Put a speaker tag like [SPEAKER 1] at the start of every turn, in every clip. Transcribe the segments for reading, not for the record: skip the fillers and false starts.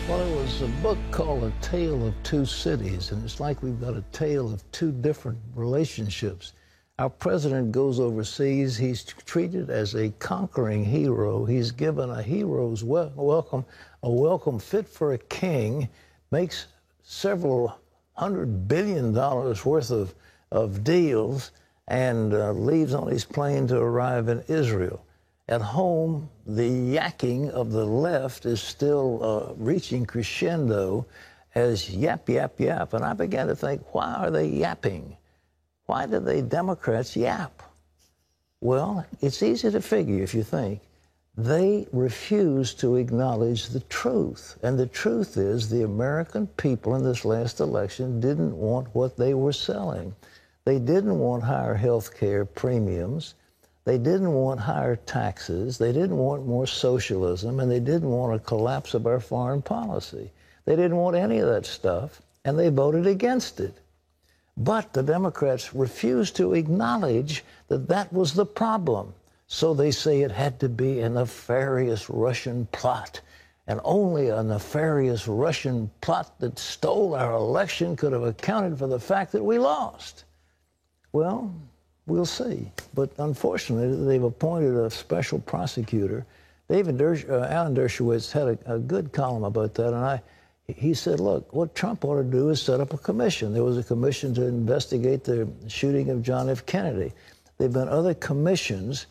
[SPEAKER 1] Well, it was a book called A Tale of Two Cities, and it's like we've got a tale of two different relationships. Our president goes overseas. He's treated as a conquering hero. He's given a hero's welcome, a welcome fit for a king, makes several $100 billion worth of deals, and leaves on his plane to arrive in Israel. At home, the yakking of the left is still reaching crescendo as yap, yap, yap. And I began to think, why are they yapping? Why do they Democrats yap? Well, it's easy to figure if you think. They refuse to acknowledge the truth. And the truth is the American people in this last election didn't want what they were selling. They didn't want higher health care premiums. They didn't want higher taxes. They didn't want more socialism. And they didn't want a collapse of our foreign policy. They didn't want any of that stuff. And they voted against it. But the Democrats refused to acknowledge that that was the problem. So they say it had to be a nefarious Russian plot. And only a nefarious Russian plot that stole our election could have accounted for the fact that we lost. Well, we'll see. But unfortunately, they've appointed a special prosecutor. Alan Dershowitz had a good column about that, and he said, look, what Trump ought to do is set up a commission. There was a commission to investigate the shooting of John F. Kennedy. There have been other commissions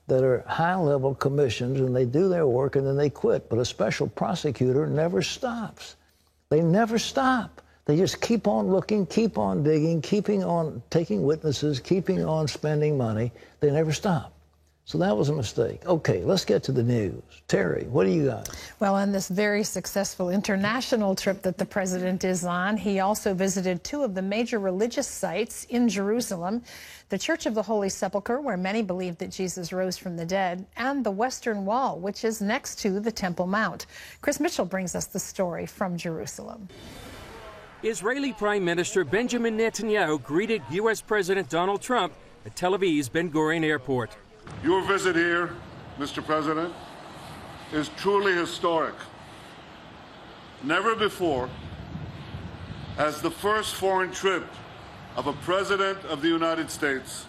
[SPEAKER 1] that are high-level commissions, and they do their work and then they quit. But a special prosecutor never stops. They never stop. They just keep on looking, keep on digging, keeping on taking witnesses, keeping on spending money. They never stop. So that was a mistake. Okay, let's get to the news. Terry, what do you got? Well, on this very successful international trip that the president is on, he also visited two of the major religious sites in Jerusalem, the Church of the Holy Sepulchre, where many believe that Jesus rose from the dead, and the Western Wall, which is next to the Temple Mount. Chris Mitchell brings us the story from Jerusalem.
[SPEAKER 2] Israeli Prime Minister Benjamin Netanyahu greeted U.S. President Donald Trump at Tel Aviv's Ben Gurion Airport.
[SPEAKER 3] Your visit here, Mr. President, is truly historic. Never before has the first foreign trip of a president of the United States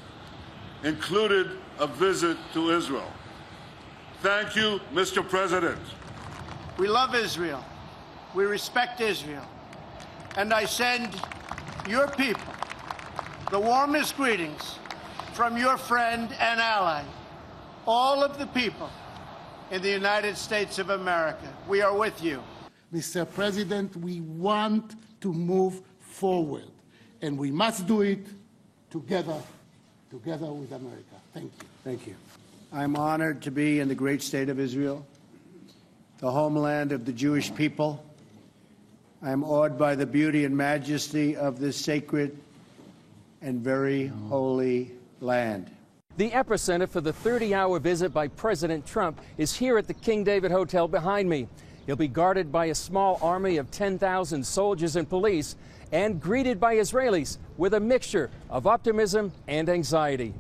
[SPEAKER 3] included a visit to Israel. Thank you, Mr. President.
[SPEAKER 4] We love Israel. We respect Israel. And I send your people the warmest greetings from your friend and ally, all of the people in the United States of America. We are with you.
[SPEAKER 5] Mr. President, we want to move forward, and we must do it together with America. Thank you.
[SPEAKER 4] Thank you. I'm honored to be in the great state of Israel, the homeland of the Jewish people. I am awed by the beauty and majesty of this sacred and very holy land.
[SPEAKER 2] The epicenter for the 30-hour visit by President Trump is here at the King David Hotel behind me. He'll be guarded by a small army of 10,000 soldiers and police and greeted by Israelis with a mixture of optimism and anxiety.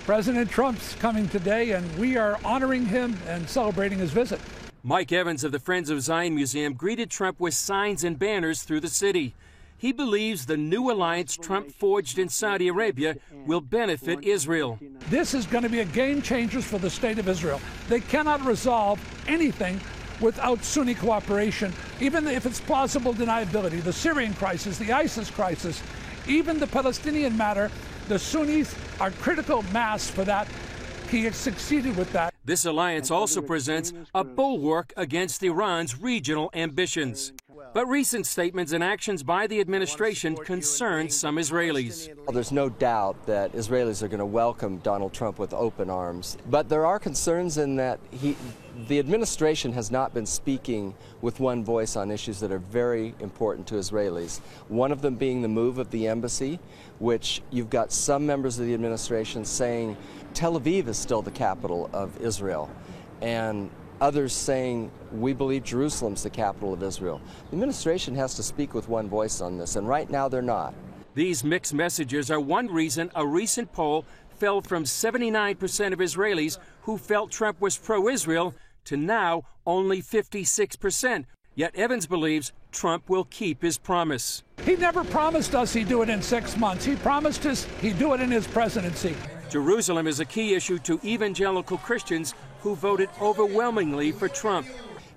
[SPEAKER 6] President Trump's coming today, and we are honoring him and celebrating his visit.
[SPEAKER 2] Mike Evans of the Friends of Zion Museum greeted Trump with signs and banners through the city. He believes the new alliance Trump forged in Saudi Arabia will benefit Israel.
[SPEAKER 6] This is going to be a game changer for the state of Israel. They cannot resolve anything without Sunni cooperation, even if it's plausible deniability. The Syrian crisis, the ISIS crisis, even the Palestinian matter, the Sunnis are critical mass for that. He has succeeded with that.
[SPEAKER 2] This alliance also presents a bulwark against Iran's regional ambitions. But recent statements and actions by the administration concern some Israelis.
[SPEAKER 7] Well, there's no doubt that Israelis are going to welcome Donald Trump with open arms. But there are concerns in that the administration has not been speaking with one voice on issues that are very important to Israelis. One of them being the move of the embassy, which you've got some members of the administration saying Tel Aviv is still the capital of Israel, and others saying we believe Jerusalem's the capital of Israel. The administration has to speak with one voice on this, and right now they're not.
[SPEAKER 2] These mixed messages are one reason a recent poll fell from 79% of Israelis who felt Trump was pro-Israel to now only 56%. Yet Evans believes Trump will keep his promise.
[SPEAKER 6] He never promised us he'd do it in 6 months. He promised us he'd do it in his presidency.
[SPEAKER 2] Jerusalem is a key issue to evangelical Christians who voted overwhelmingly for Trump.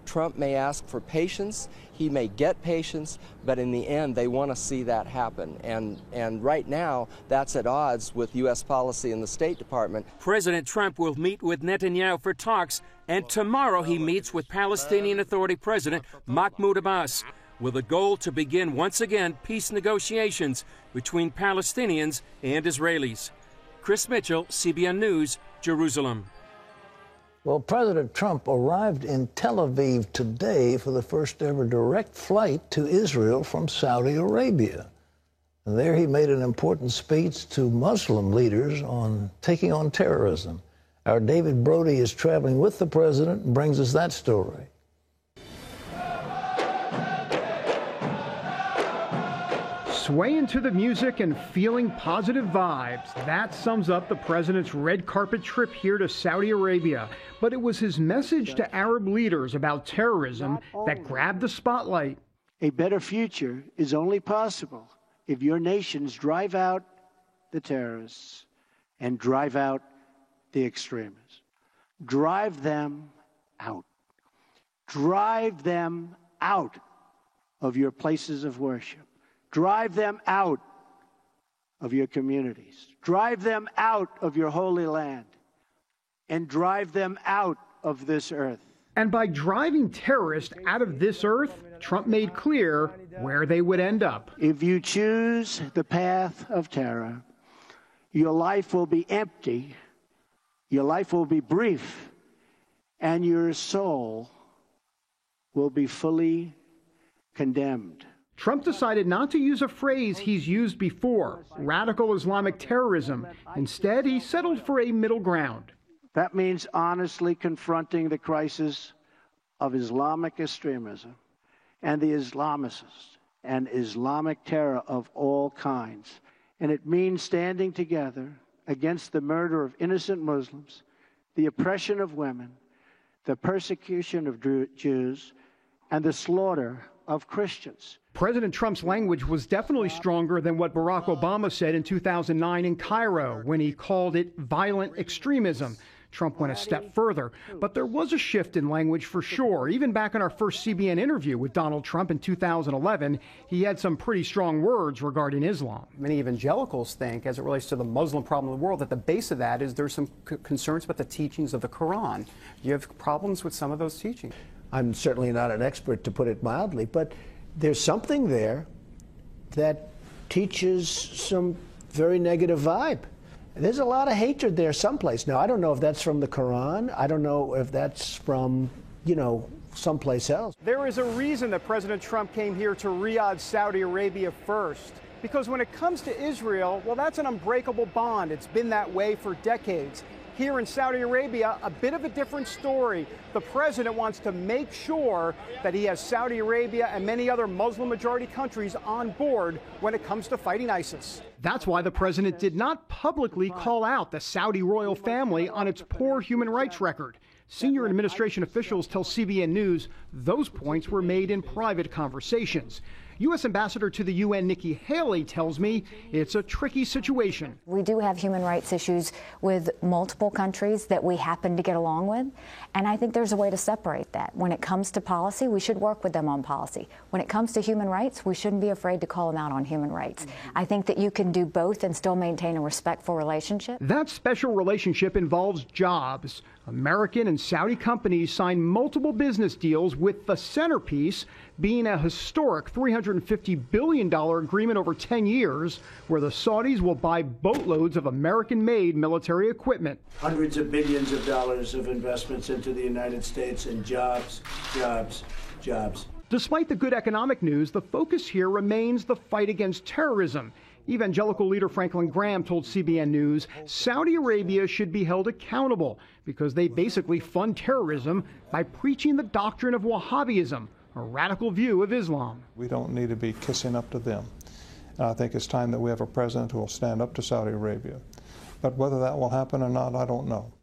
[SPEAKER 7] Trump may ask for patience, he may get patience, but in the end they want to see that happen. And right now that's at odds with U.S. policy in the State Department.
[SPEAKER 2] President Trump will meet with Netanyahu for talks, and tomorrow he meets with Palestinian Authority President Mahmoud Abbas, with a goal to begin once again peace negotiations between Palestinians and Israelis. Chris Mitchell, CBN News, Jerusalem.
[SPEAKER 1] Well, President Trump arrived in Tel Aviv today for the first ever direct flight to Israel from Saudi Arabia. And there he made an important speech to Muslim leaders on taking on terrorism. Our David Brody is traveling with the president and brings us that story.
[SPEAKER 8] Swaying to the music and feeling positive vibes. That sums up the president's red carpet trip here to Saudi Arabia. But it was his message to Arab leaders about terrorism that grabbed the spotlight.
[SPEAKER 4] A better future is only possible if your nations drive out the terrorists and drive out the extremists. Drive them out. Drive them out of your places of worship. Drive them out of your communities. Drive them out of your holy land. And drive them out of this earth.
[SPEAKER 8] And by driving terrorists out of this earth, Trump made clear where they would end up.
[SPEAKER 4] If you choose the path of terror, your life will be empty, your life will be brief, and your soul will be fully condemned.
[SPEAKER 8] Trump decided not to use a phrase he's used before, radical Islamic terrorism. Instead, he settled for a middle ground.
[SPEAKER 4] That means honestly confronting the crisis of Islamic extremism and the Islamicists and Islamic terror of all kinds. And it means standing together against the murder of innocent Muslims, the oppression of women, the persecution of Jews, and the slaughter of Christians.
[SPEAKER 8] President Trump's language was definitely stronger than what Barack Obama said in 2009 in Cairo when he called it violent extremism. Trump went a step further, but there was a shift in language for sure. Even back in our first CBN interview with Donald Trump in 2011, he had some pretty strong words regarding Islam.
[SPEAKER 9] Many evangelicals think, as it relates to the Muslim problem in the world, that the base of that is there's some concerns about the teachings of the Quran. Do you have problems with some of those teachings?
[SPEAKER 10] I'm certainly not an expert, to put it mildly, but there's something there that teaches some very negative vibe. There's a lot of hatred there someplace. Now, I don't know if that's from the Quran. I don't know if that's from, someplace else.
[SPEAKER 8] There is a reason that President Trump came here to Riyadh, Saudi Arabia first. Because when it comes to Israel, well, that's an unbreakable bond. It's been that way for decades. Here in Saudi Arabia, a bit of a different story. The president wants to make sure that he has Saudi Arabia and many other Muslim-majority countries on board when it comes to fighting ISIS. That's why the president did not publicly call out the Saudi royal family on its poor human rights record. Senior administration officials tell CBN News those points were made in private conversations. U.S. Ambassador to the UN, Nikki Haley, tells me it's a tricky situation.
[SPEAKER 11] We do have human rights issues with multiple countries that we happen to get along with, and I think there's a way to separate that. When it comes to policy, we should work with them on policy. When it comes to human rights, we shouldn't be afraid to call them out on human rights. I think that you can do both and still maintain a respectful relationship.
[SPEAKER 8] That special relationship involves jobs. American and Saudi companies signed multiple business deals, with the centerpiece being a historic $350 billion agreement over 10 years, where the Saudis will buy boatloads of American-made military equipment.
[SPEAKER 10] Hundreds of billions of dollars of investments into the United States, and jobs, jobs, jobs.
[SPEAKER 8] Despite the good economic news, the focus here remains the fight against terrorism. Evangelical leader Franklin Graham told CBN News Saudi Arabia should be held accountable because they basically fund terrorism by preaching the doctrine of Wahhabism, a radical view of Islam.
[SPEAKER 12] We don't need to be kissing up to them. And I think it's time that we have a president who will stand up to Saudi Arabia. But whether that will happen or not, I don't know.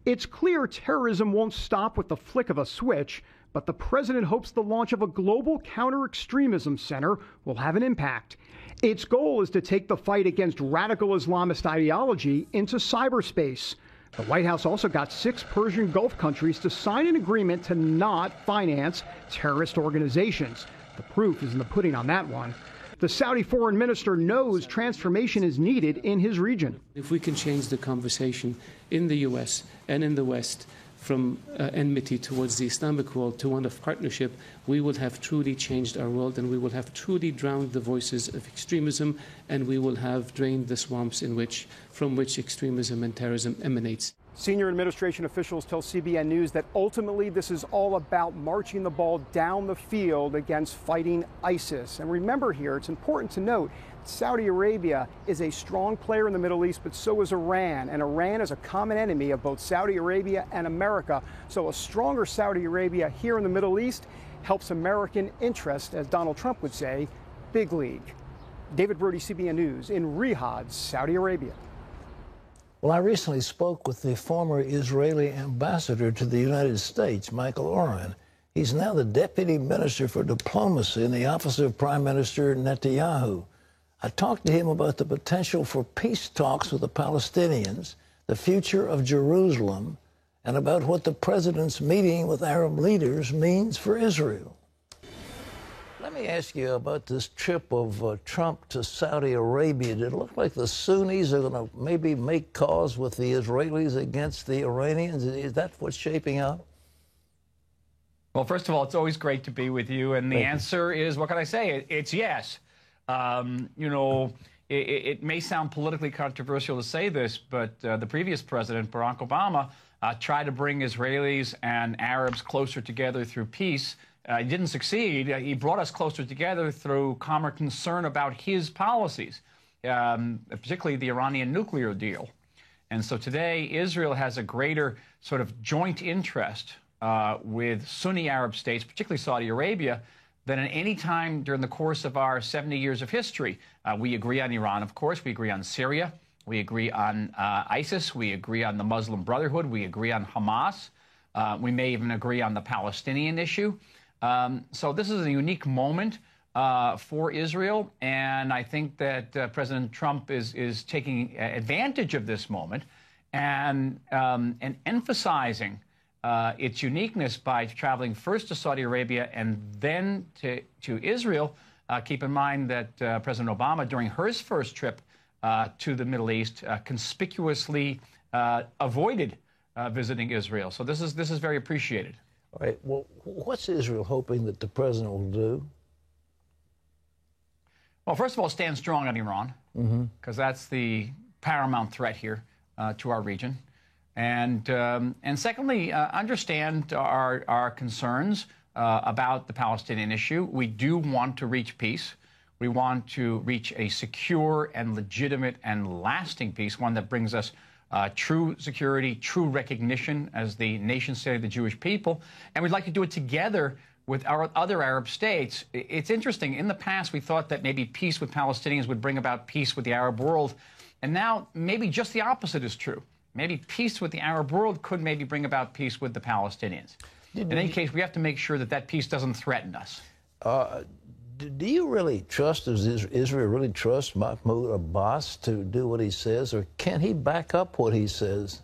[SPEAKER 8] It's clear terrorism won't stop with the flick of a switch, But the president hopes the launch of a global counter-extremism center will have an impact. Its goal is to take the fight against radical Islamist ideology into cyberspace. The White House also got 6 Persian Gulf countries to sign an agreement to not finance terrorist organizations. The proof is in the pudding on that one. The Saudi foreign minister knows transformation is needed in his region.
[SPEAKER 13] If we can change the conversation in the U.S. and in the West from enmity towards the Islamic world to one of partnership, we will have truly changed our world, and we will have truly drowned the voices of extremism, and we will have drained the swamps from which extremism and terrorism emanates.
[SPEAKER 8] Senior administration officials tell CBN News that ultimately this is all about marching the ball down the field against fighting ISIS. And remember here, it's important to note, Saudi Arabia is a strong player in the Middle East, but so is Iran. And Iran is a common enemy of both Saudi Arabia and America. So a stronger Saudi Arabia here in the Middle East helps American interest, as Donald Trump would say, big league. David Brody, CBN News in Riyadh, Saudi Arabia.
[SPEAKER 1] Well, I recently spoke with the former Israeli ambassador to the United States, Michael Oren. He's now the Deputy Minister for Diplomacy in the Office of Prime Minister Netanyahu. I talked to him about the potential for peace talks with the Palestinians, the future of Jerusalem, and about what the president's meeting with Arab leaders means for Israel. Let me ask you about this trip of Trump to Saudi Arabia. Did it look like the Sunnis are going to maybe make cause with the Israelis against the Iranians? Is that what's shaping up?
[SPEAKER 14] Well, first of all, it's always great to be with you. And the answer is, what can I say? It's yes. You know, it may sound politically controversial to say this, but the previous president, Barack Obama, tried to bring Israelis and Arabs closer together through peace. He didn't succeed. He brought us closer together through common concern about his policies, particularly the Iranian nuclear deal. And so today, Israel has a greater sort of joint interest with Sunni Arab states, particularly Saudi Arabia, than at any time during the course of our 70 years of history. We agree on Iran, of course. We agree on Syria. We agree on ISIS. We agree on the Muslim Brotherhood. We agree on Hamas. We may even agree on the Palestinian issue. So this is a unique moment for Israel, and I think that President Trump is taking advantage of this moment and emphasizing its uniqueness by traveling first to Saudi Arabia and then to Israel. Keep in mind that President Obama, during his first trip to the Middle East, conspicuously avoided visiting Israel. So this is very appreciated.
[SPEAKER 1] All right. Well, what's Israel hoping that the president will do?
[SPEAKER 14] Well, first of all, stand strong on Iran, because that's the paramount threat here to our region. And secondly, understand our concerns about the Palestinian issue. We do want to reach peace. We want to reach a secure and legitimate and lasting peace, one that brings us true security, true recognition as the nation state of the Jewish people. And we'd like to do it together with our other Arab states. It's interesting. In the past, we thought that maybe peace with Palestinians would bring about peace with the Arab world. And now maybe just the opposite is true. Maybe peace with the Arab world could maybe bring about peace with the Palestinians. In any case, we have to make sure that that peace doesn't threaten us.
[SPEAKER 1] Do you really trust, does Israel really trust Mahmoud Abbas to do what he says, or can he back up what he says?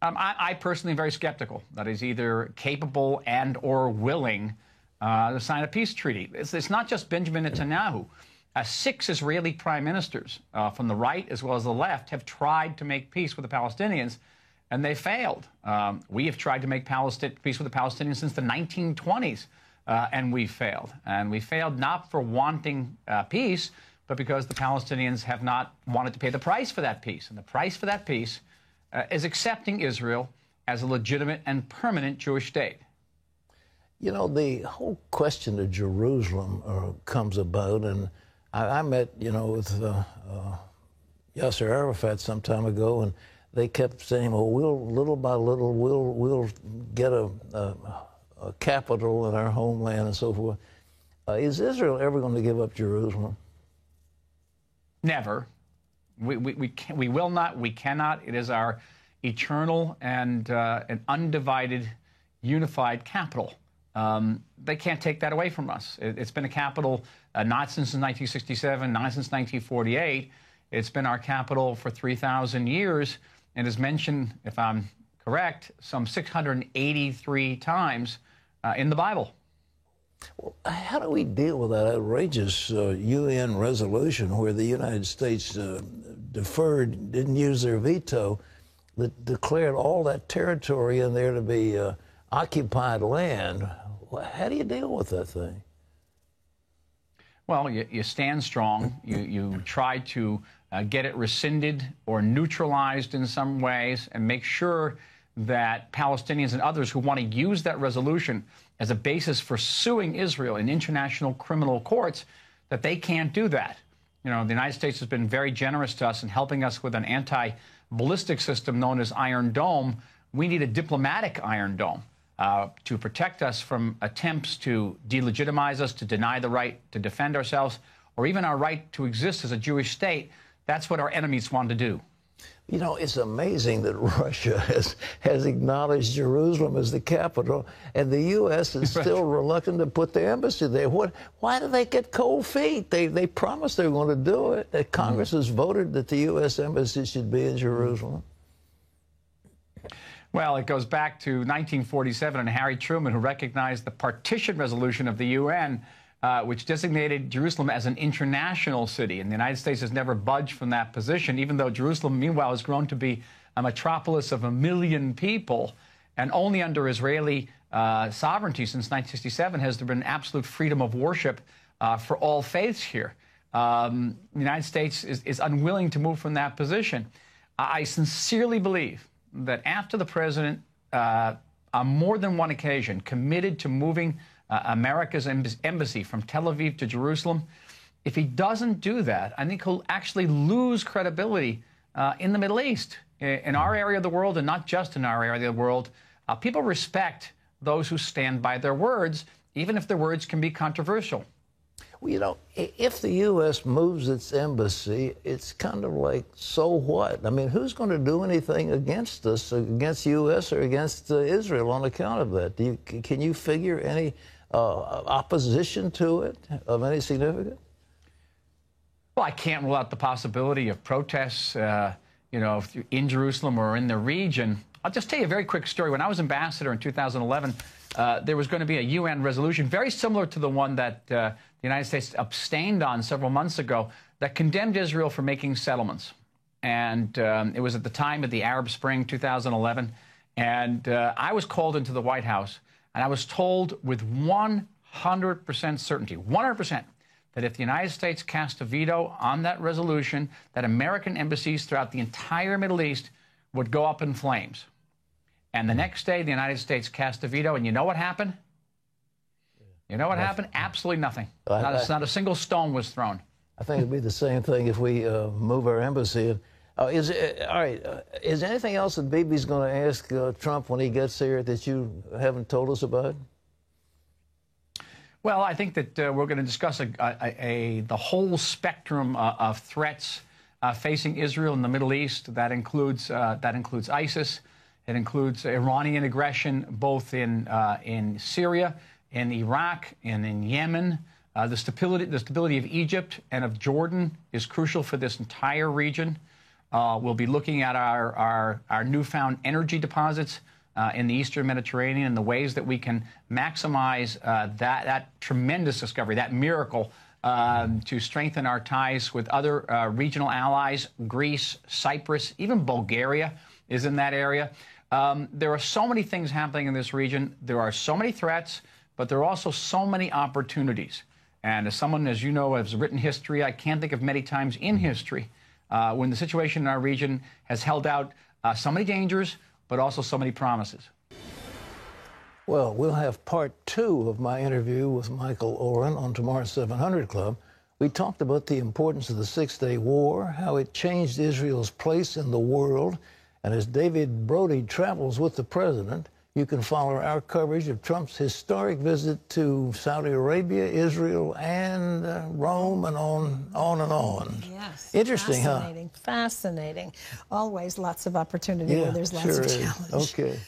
[SPEAKER 14] I personally am very skeptical that he's either capable and or willing to sign a peace treaty. It's not just Benjamin Netanyahu. 6 Israeli prime ministers from the right as well as the left have tried to make peace with the Palestinians, and they failed. We have tried to make peace with the Palestinians since the 1920s, and we failed. And we failed not for wanting peace, but because the Palestinians have not wanted to pay the price for that peace. And the price for that peace is accepting Israel as a legitimate and permanent Jewish state.
[SPEAKER 1] You know, the whole question of Jerusalem comes about, and I met, you know, with Yasser Arafat some time ago, and they kept saying, well, we'll, little by little, we'll get a capital in our homeland and so forth. Is Israel ever going to give up Jerusalem?
[SPEAKER 14] Never. We will not. We cannot. It is our eternal and an undivided unified capital. They can't take that away from us. It's been a capital not since 1967, not since 1948. It's been our capital for 3,000 years, and is mentioned, if I'm correct, some 683 times in the Bible.
[SPEAKER 1] Well, how do we deal with that outrageous UN resolution where the United States deferred, didn't use their veto, that declared all that territory in there to be occupied land? How do you deal with that thing?
[SPEAKER 14] Well, you stand strong. You try to get it rescinded or neutralized in some ways and make sure that Palestinians and others who want to use that resolution as a basis for suing Israel in international criminal courts, that they can't do that. You know, the United States has been very generous to us in helping us with an anti-ballistic system known as Iron Dome. We need a diplomatic Iron Dome to protect us from attempts to delegitimize us, to deny the right to defend ourselves, or even our right to exist as a Jewish state. That's what our enemies want to do.
[SPEAKER 1] You know, it's amazing that Russia has acknowledged Jerusalem as the capital, and the U.S. is still reluctant to put the embassy there. Why do they get cold feet? They promised they were going to do it. Congress has voted that the U.S. embassy should be in Jerusalem.
[SPEAKER 14] Well, it goes back to 1947 and Harry Truman, who recognized the partition resolution of the UN, which designated Jerusalem as an international city. And the United States has never budged from that position, even though Jerusalem, meanwhile, has grown to be a metropolis of 1 million people. And only under Israeli sovereignty since 1967 has there been absolute freedom of worship for all faiths here. The United States is unwilling to move from that position. I sincerely believe that after the president, on more than one occasion, committed to moving America's embassy from Tel Aviv to Jerusalem, if he doesn't do that, I think he'll actually lose credibility in the Middle East, in our area of the world, and not just in our area of the world. People respect those who stand by their words, even if their words can be controversial.
[SPEAKER 1] Well, you know, if the U.S. moves its embassy, it's kind of like, so what? I mean, who's going to do anything against us, against U.S. or against Israel on account of that? Can you figure any opposition to it of any significance?
[SPEAKER 14] Well, I can't rule out the possibility of protests, you know, in Jerusalem or in the region. I'll just tell you a very quick story. When I was ambassador in 2011, there was going to be a UN resolution very similar to the one that the United States abstained on several months ago that condemned Israel for making settlements. And it was at the time of the Arab Spring 2011. And I was called into the White House, and I was told with 100% certainty, 100%, that if the United States cast a veto on that resolution, that American embassies throughout the entire Middle East would go up in flames. And the next day, the United States cast a veto, and you know what happened? You know what happened? Absolutely nothing. Not a single stone was thrown.
[SPEAKER 1] I think it'd be the same thing if we move our embassy. Is there anything else that Bibi's going to ask Trump when he gets here that you haven't told us about?
[SPEAKER 14] Well, I think that we're going to discuss the whole spectrum of threats facing Israel in the Middle East. That includes ISIS. It includes Iranian aggression, both in Syria, in Iraq, and in Yemen. The stability of Egypt and of Jordan is crucial for this entire region. We'll be looking at our newfound energy deposits in the Eastern Mediterranean and the ways that we can maximize that tremendous discovery, that miracle, to strengthen our ties with other regional allies. Greece, Cyprus, even Bulgaria is in that area. There are so many things happening in this region. There are so many threats, but there are also so many opportunities. And as someone, as you know, has written history, I can't think of many times in history when the situation in our region has held out so many dangers, but also so many promises.
[SPEAKER 1] Well, we'll have part 2 of my interview with Michael Oren on tomorrow's 700 Club. We talked about the importance of the Six-Day War, how it changed Israel's place in the world. And as David Brody travels with the president, you can follow our coverage of Trump's historic visit to Saudi Arabia, Israel, and Rome, and on and on.
[SPEAKER 15] Yes.
[SPEAKER 1] Interesting,
[SPEAKER 15] fascinating, huh? Fascinating. Always lots of opportunity where there's lots of challenge.
[SPEAKER 1] Okay.